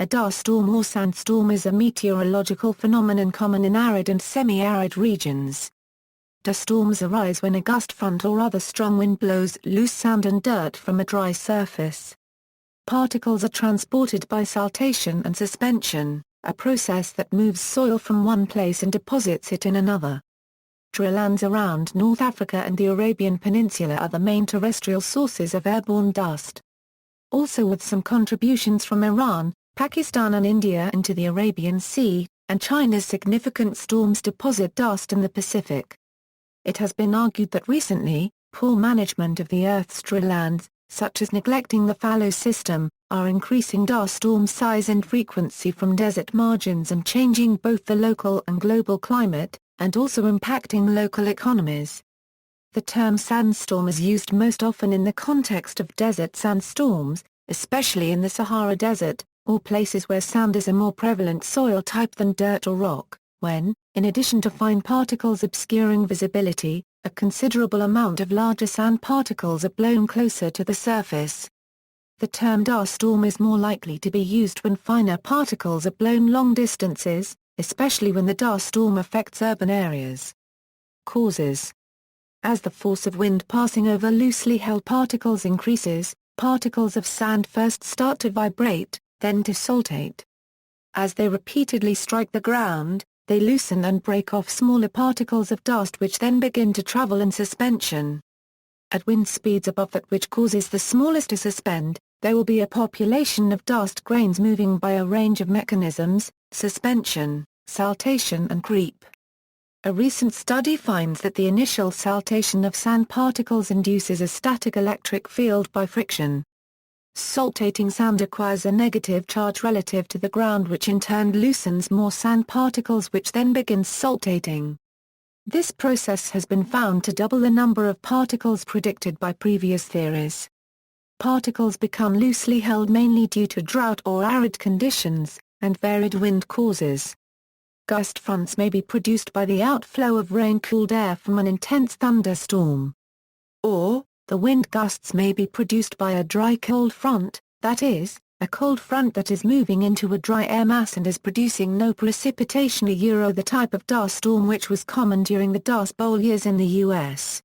A dust storm or sandstorm is a meteorological phenomenon common in arid and semi-arid regions. Dust storms arise when a gust front or other strong wind blows loose sand and dirt from a dry surface. Particles are transported by saltation and suspension, a process that moves soil from one place and deposits it in another. Drylands around North Africa and the Arabian Peninsula are the main terrestrial sources of airborne dust. Also with some contributions from Iran, Pakistan and India into the Arabian Sea, and China's significant storms deposit dust in the Pacific. It has been argued that recently, poor management of the Earth's drylands, such as neglecting the fallow system, are increasing dust storm size and frequency from desert margins and changing both the local and global climate, and also impacting local economies. The term sandstorm is used most often in the context of desert sandstorms, especially in the Sahara Desert, or places where sand is a more prevalent soil type than dirt or rock, when, in addition to fine particles obscuring visibility, a considerable amount of larger sand particles are blown closer to the surface. The term dust storm is more likely to be used when finer particles are blown long distances, especially when the dust storm affects urban areas. Causes. As the force of wind passing over loosely held particles increases, particles of sand first start to vibrate, then to saltate. As they repeatedly strike the ground, they loosen and break off smaller particles of dust which then begin to travel in suspension. At wind speeds above that which causes the smallest to suspend, there will be a population of dust grains moving by a range of mechanisms: suspension, saltation and creep. A recent study finds that the initial saltation of sand particles induces a static electric field by friction. Saltating sand acquires a negative charge relative to the ground, which in turn loosens more sand particles, which then begins saltating. This process has been found to double the number of particles predicted by previous theories. Particles become loosely held mainly due to drought or arid conditions, and varied wind causes. Gust fronts may be produced by the outflow of rain-cooled air from an intense thunderstorm. Or, the wind gusts may be produced by a dry cold front, that is, a cold front that is moving into a dry air mass and is producing no precipitation. The type of dust storm which was common during the Dust Bowl years in the U.S.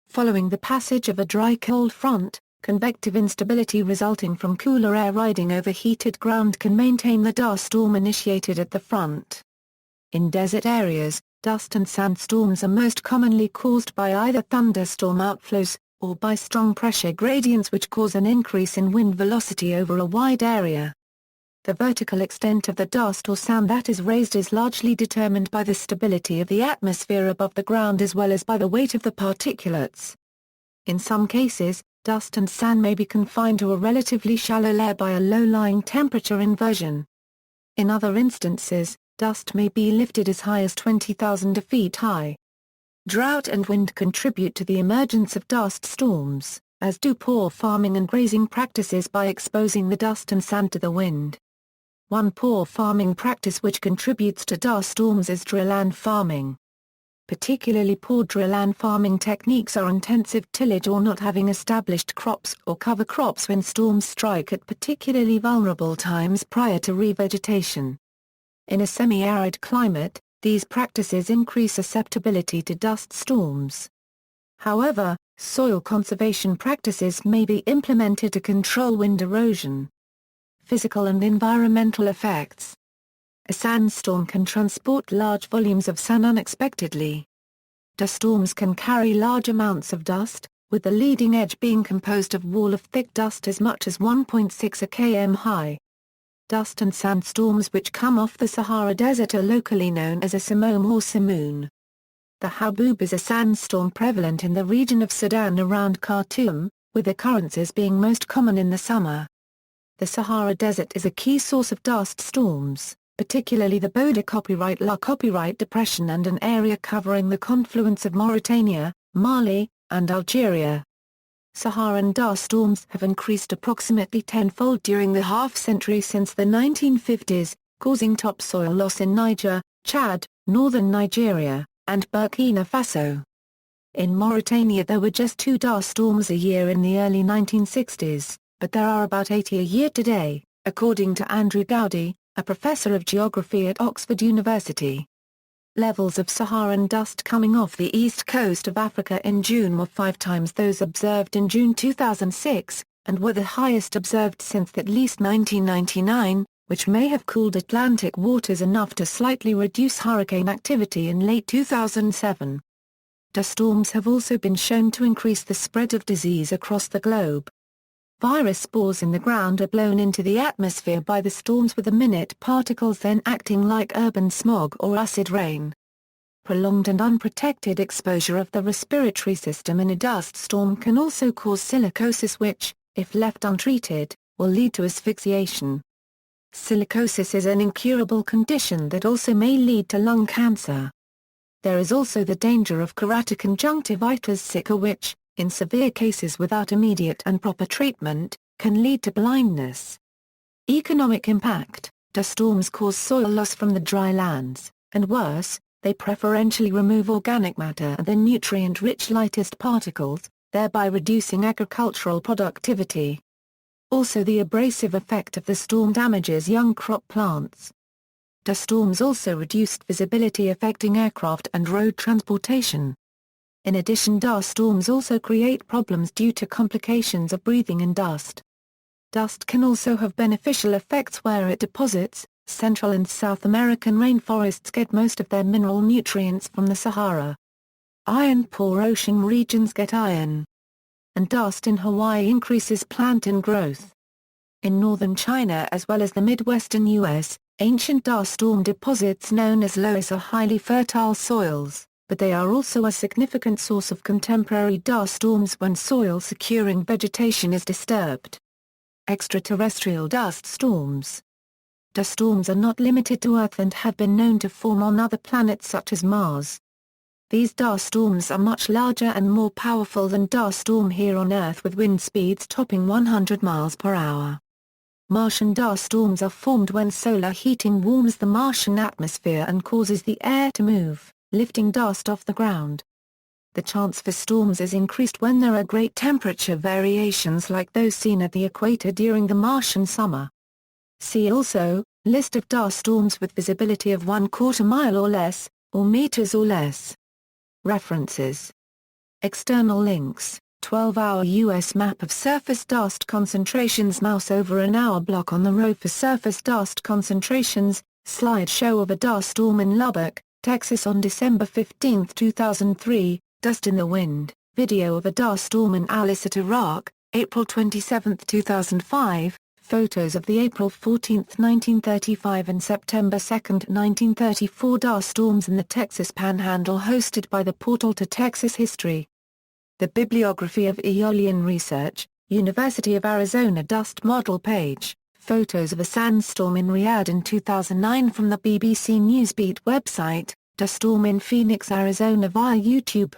Following the passage of a dry cold front, convective instability resulting from cooler air riding over heated ground can maintain the dust storm initiated at the front. In desert areas, dust and sand storms are most commonly caused by either thunderstorm outflows, or by strong pressure gradients which cause an increase in wind velocity over a wide area. The vertical extent of the dust or sand that is raised is largely determined by the stability of the atmosphere above the ground as well as by the weight of the particulates. In some cases, dust and sand may be confined to a relatively shallow layer by a low-lying temperature inversion. In other instances, dust may be lifted as high as 20,000 feet high. Drought and wind contribute to the emergence of dust storms, as do poor farming and grazing practices by exposing the dust and sand to the wind. One poor farming practice which contributes to dust storms is dryland farming. Particularly poor dryland farming techniques are intensive tillage or not having established crops or cover crops when storms strike at particularly vulnerable times prior to revegetation. In a semi-arid climate, these practices increase susceptibility to dust storms. However, soil conservation practices may be implemented to control wind erosion. Physical and environmental effects. A sandstorm can transport large volumes of sand unexpectedly. Dust storms can carry large amounts of dust, with the leading edge being composed of wall of thick dust as much as 1.6 km high. Dust and sand storms which come off the Sahara Desert are locally known as a simoom or simoon. The Haboob is a sandstorm prevalent in the region of Sudan around Khartoum, with occurrences being most common in the summer. The Sahara Desert is a key source of dust storms, particularly the Boda Copyright La Copyright Depression and an area covering the confluence of Mauritania, Mali, and Algeria. Saharan dust storms have increased approximately tenfold during the half-century since the 1950s, causing topsoil loss in Niger, Chad, northern Nigeria, and Burkina Faso. In Mauritania there were just 2 dust storms a year in the early 1960s, but there are about 80 a year today. according to Andrew Gowdy, a professor of geography at Oxford University. Levels of Saharan dust coming off the east coast of Africa in June were 5 times those observed in June 2006, and were the highest observed since at least 1999, which may have cooled Atlantic waters enough to slightly reduce hurricane activity in late 2007. Dust storms have also been shown to increase the spread of disease across the globe. Virus spores in the ground are blown into the atmosphere by the storms with the minute particles then acting like urban smog or acid rain. Prolonged and unprotected exposure of the respiratory system in a dust storm can also cause silicosis which, if left untreated, will lead to asphyxiation. Silicosis is an incurable condition that also may lead to lung cancer. There is also the danger of keratoconjunctivitis sicca which, in severe cases without immediate and proper treatment, can lead to blindness. Economic impact: dust storms cause soil loss from the dry lands, and worse, they preferentially remove organic matter and the nutrient-rich lightest particles, thereby reducing agricultural productivity. Also, the abrasive effect of the storm damages young crop plants. Dust storms also reduced visibility affecting aircraft and road transportation. In addition, dust storms also create problems due to complications of breathing in dust. Dust can also have beneficial effects where it deposits. Central and South American rainforests get most of their mineral nutrients from the Sahara. Iron-poor ocean regions get iron. And dust in Hawaii increases plankton growth. In northern China as well as the Midwestern U.S., ancient dust storm deposits known as loess are highly fertile soils, but they are also a significant source of contemporary dust storms when soil-securing vegetation is disturbed. Extraterrestrial dust storms. Dust storms are not limited to Earth and have been known to form on other planets such as Mars. These dust storms are much larger and more powerful than dust storm here on Earth with wind speeds topping 100 miles per hour. Martian dust storms are formed when solar heating warms the Martian atmosphere and causes the air to move, lifting dust off the ground. The chance for storms is increased when there are great temperature variations like those seen at the equator during the Martian summer. See also, list of dust storms with visibility of 1/4 mile or less, or meters or less. References. External links, 12-hour U.S. map of surface dust concentrations. Mouse over an hour block on the road for surface dust concentrations. Slideshow of a dust storm in Lubbock, Texas on December 15, 2003. Dust in the wind. Video of a dust storm in Al-Asad, Iraq, April 27, 2005. Photos of the April 14, 1935 and September 2, 1934 dust storms in the Texas Panhandle hosted by the Portal to Texas History. The Bibliography of Aeolian Research, University of Arizona Dust Model page. Photos of a sandstorm in Riyadh in 2009 from the BBC Newsbeat website. Dust storm in Phoenix, Arizona via YouTube.